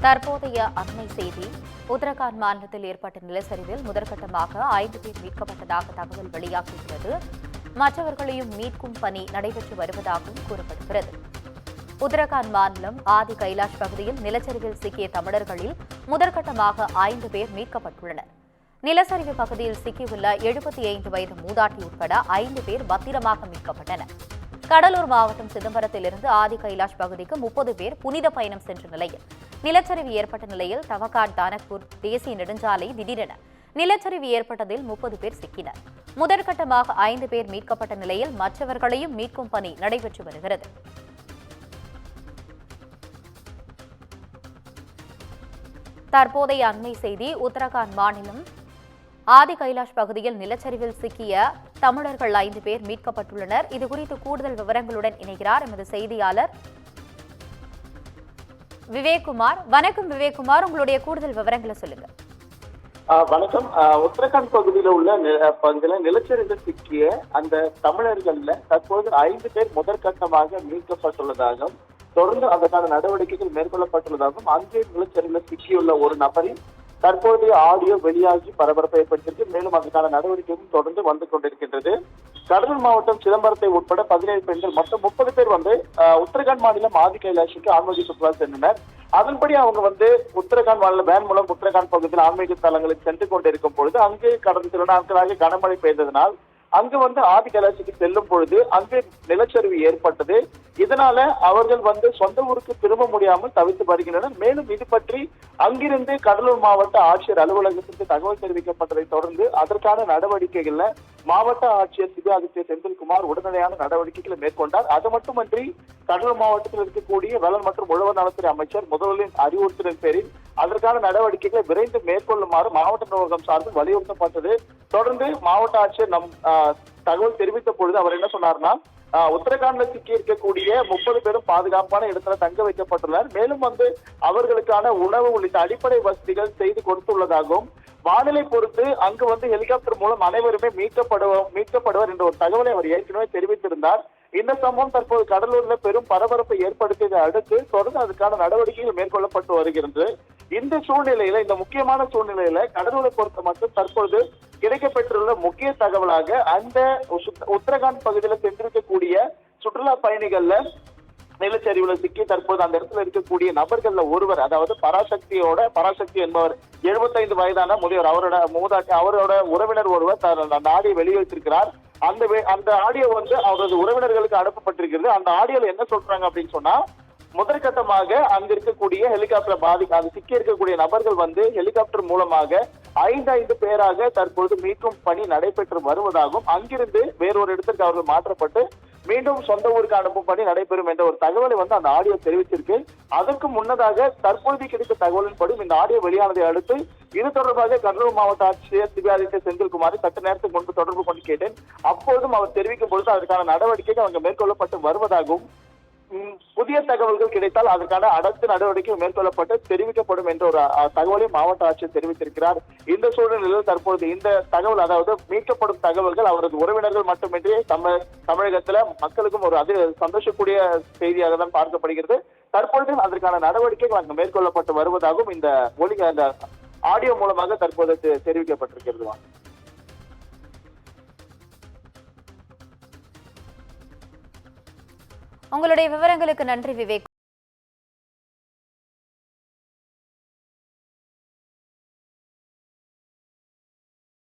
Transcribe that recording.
தற்போதைய அண்மை செய்தி. உத்தரகாண்ட் மாநிலத்தில் ஏற்பட்ட நிலச்சரிவில் முதற்கட்டமாக 5 பேர் மீட்கப்பட்டதாக தகவல் வெளியாகியுள்ளது. மற்றவர்களையும் மீட்கும் பணி நடைபெற்று வருவதாகவும் கூறப்படுகிறது. உத்தரகாண்ட் மாநிலம் ஆதி கைலாஷ் பகுதியில் நிலச்சரிவில் சிக்கிய தமிழர்களில் முதற்கட்டமாக 5 பேர் மீட்கப்பட்டுள்ளனர். நிலச்சரிவு பகுதியில் சிக்கியுள்ள 75 வயது மூதாட்டி உட்பட 5 பேர் பத்திரமாக மீட்கப்பட்டனர். கடலூர் மாவட்டம் சிதம்பரத்திலிருந்து ஆதி கைலாஷ் பகுதிக்கு 30 பேர் புனித பயணம் சென்ற நிலையில் நிலச்சரிவு ஏற்பட்ட நிலையில் தவகாட் தானக்பூர் தேசிய நெடுஞ்சாலை திடீரென நிலச்சரிவு ஏற்பட்டதில் 30 பேர் சிக்கினர். முதற்கட்டமாக 5 பேர் மீட்கப்பட்ட நிலையில் மற்றவர்களையும் மீட்கும் பணி நடைபெற்று வருகிறது. தற்போதைய அண்மை செய்தி. உத்தரகாண்ட் மாநிலம் ஆதி கைலாஷ் பகுதியில் நிலச்சரிவில் சிக்கிய தமிழர்கள் 5 பேர் மீட்கப்பட்டுள்ளனர். இதுகுறித்து கூடுதல் விவரங்களுடன் இணைகிறார் எமது செய்தியாளர் விவேக்குமார். வணக்கம் விவேக்குமார், உங்களுடைய கூடுதல் விவரங்களை சொல்லுங்க. வணக்கம். உத்தரகாண்ட் பகுதியில் உள்ள பகுதியில் நிலச்சரிவில் சிக்கிய அந்த தமிழர்கள்ல தற்போது 5 பேர் முதற்கட்டமாக மீட்கப்பட்டுள்ளதாகவும் தொடர்ந்து அதற்கான நடவடிக்கைகள் மேற்கொள்ளப்பட்டுள்ளதாகவும் அங்கே நிலச்சரிவில் சிக்கியுள்ள ஒரு நபரின் தற்போதைய ஆடியோ வெளியாகி பரபரப்பை ஏற்படுத்தியிருக்கு. மேலும் அதற்கான நடவடிக்கையும் தொடர்ந்து வந்து கொண்டிருக்கின்றது. கடலூர் மாவட்டம் சிதம்பரத்தை உட்பட 17 பெண்கள் மொத்தம் 30 பேர் உத்தரகாண்ட் மாநிலம் ஆதி கைலாஷுக்கு ஆன்மீக சுற்றுலா சென்றனர். அதன்படி அவங்க உத்தரகாண்ட் மாநில வேன் மூலம் உத்தரகாண்ட் பகுதியில் ஆன்மீக தலங்களுக்கு சென்று கொண்டிருக்கும் பொழுது அங்கு கடந்த சில நாட்களாக கனமழை பெய்ததனால் அங்கு ஆதி கைலாஷுக்கு செல்லும் பொழுது அங்கு நிலச்சரிவு ஏற்பட்டது. இதனால அவர்கள் சொந்த ஊருக்கு திரும்ப முடியாமல் தவித்து வருகின்றனர். மேலும் இது பற்றி அங்கிருந்து கடலூர் மாவட்ட ஆட்சியர் அலுவலகத்திற்கு தகவல் தெரிவிக்கப்பட்டதை தொடர்ந்து அதற்கான நடவடிக்கைகள்ல மாவட்ட ஆட்சியர் சிவாதித்ய செந்தில்குமார் உடனடியான நடவடிக்கைகளை மேற்கொண்டார். அது மட்டுமன்றி கடலூர் மாவட்டத்தில் இருக்கக்கூடிய வேளாண் மற்றும் உழவர் நலத்துறை அமைச்சர் முதல்வரின் அறிவுறுத்தலின் பேரில் அதற்கான நடவடிக்கைகளை விரைந்து மேற்கொள்ளுமாறு மாவட்ட நிர்வாகம் சார்பில் வலியுறுத்தப்பட்டது. தொடர்ந்து மாவட்ட ஆட்சியர் தகவல் தெரிவித்த பொழுது அவர் என்ன சொன்னார்னா, உத்தரகாண்ட்ல சிக்கி இருக்கக்கூடிய 30 பேரும் பாதுகாப்பான இடத்துல தங்க வைக்கப்பட்டுள்ளனர். மேலும் அவர்களுக்கான உணவு உள்ளிட்ட அடிப்படை வசதிகள் செய்து கொடுத்துள்ளதாகவும் வானிலை பொறுத்து அங்கு ஹெலிகாப்டர் மூலம் அனைவருமே மீட்கப்படுவர் என்ற ஒரு தகவலை அவர் ஏற்கனவே தெரிவித்திருந்தார். இந்த சம்பவம் தற்போது கடலூர்ல பெரும் பரபரப்பை ஏற்படுத்தியதை அடுத்து தொடர்ந்து அதுக்கான நடவடிக்கைகள் மேற்கொள்ளப்பட்டு வருகிறது. இந்த முக்கியமான சூழ்நிலையில கடலூரை பொறுத்த மட்டும் தற்பொழுது கிடைக்கப்பெற்றுள்ள முக்கிய தகவலாக அந்த உத்தரகாண்ட் பகுதியில் சென்றிருக்கக்கூடிய சுற்றுலா பயணிகள்ல நிலச்சரிவுல சிக்கி தற்போது அந்த இடத்துல இருக்கக்கூடிய நபர்கள்ல ஒருவர், அதாவது பராசக்தி என்பவர் 75 வயதான முதியவர், அவரோட உறவினர் ஒருவர் அந்த ஆடியோ வெளியிட்டிருக்கிறார். அந்த ஆடியோ அவரது உறவினர்களுக்கு அனுப்பப்பட்டிருக்கிறது. அந்த ஆடியோல என்ன சொல்றாங்க அப்படின்னு சொன்னா, முதற்கட்டமாக அங்க இருக்கக்கூடிய ஹெலிகாப்டர் அது சிக்கி இருக்கக்கூடிய நபர்கள் ஹெலிகாப்டர் மூலமாக 5 பேராக தற்பொழுது மீட்கும் பணி நடைபெற்று வருவதாகவும் அங்கிருந்து வேறொரு இடத்திற்கு அவர்கள் மாற்றப்பட்டு மீண்டும் சொந்த ஊருக்கு அனுப்பும் பணி நடைபெறும் என்ற ஒரு தகவலை அந்த ஆடியோ தெரிவித்திருக்கு. அதற்கு முன்னதாக தற்பொழுது கிடைத்த தகவலின்படி இந்த ஆடியோ வெளியானதை அடுத்து இது தொடர்பாக கடலூர் மாவட்ட ஆட்சியர் சிவாதித்ய செந்தில்குமாரை சற்று நேரத்துக்கு முன்பு தொடர்பு கொண்டு கேட்டேன். அப்போதும் அவர் தெரிவிக்கும் பொழுது அதற்கான நடவடிக்கைகள் அங்கு மேற்கொள்ளப்பட்டு வருவதாகவும் புதிய தகவல்கள் கிடைத்தால் அதற்கான அடுத்த நடவடிக்கை மேற்கொள்ளப்பட்டு தெரிவிக்கப்படும் என்ற ஒரு தகவலை மாவட்ட ஆட்சியர் தெரிவித்திருக்கிறார். இந்த சூழ்நிலையில் தற்பொழுது இந்த தகவல், அதாவது மீட்கப்படும் தகவல்கள் அவரது உறவினர்கள் மட்டுமின்றி தமிழகத்துல மக்களுக்கும் ஒரு சந்தோஷக்கூடிய செய்தியாக தான் பார்க்கப்படுகிறது. தற்பொழுது அதற்கான நடவடிக்கைகள் அங்கு மேற்கொள்ளப்பட்டு வருவதாகவும் இந்த ஆடியோ மூலமாக தற்போது தெரிவிக்கப்பட்டிருக்கிறது. உங்களுடைய விவரங்களுக்கு நன்றி விவேக்.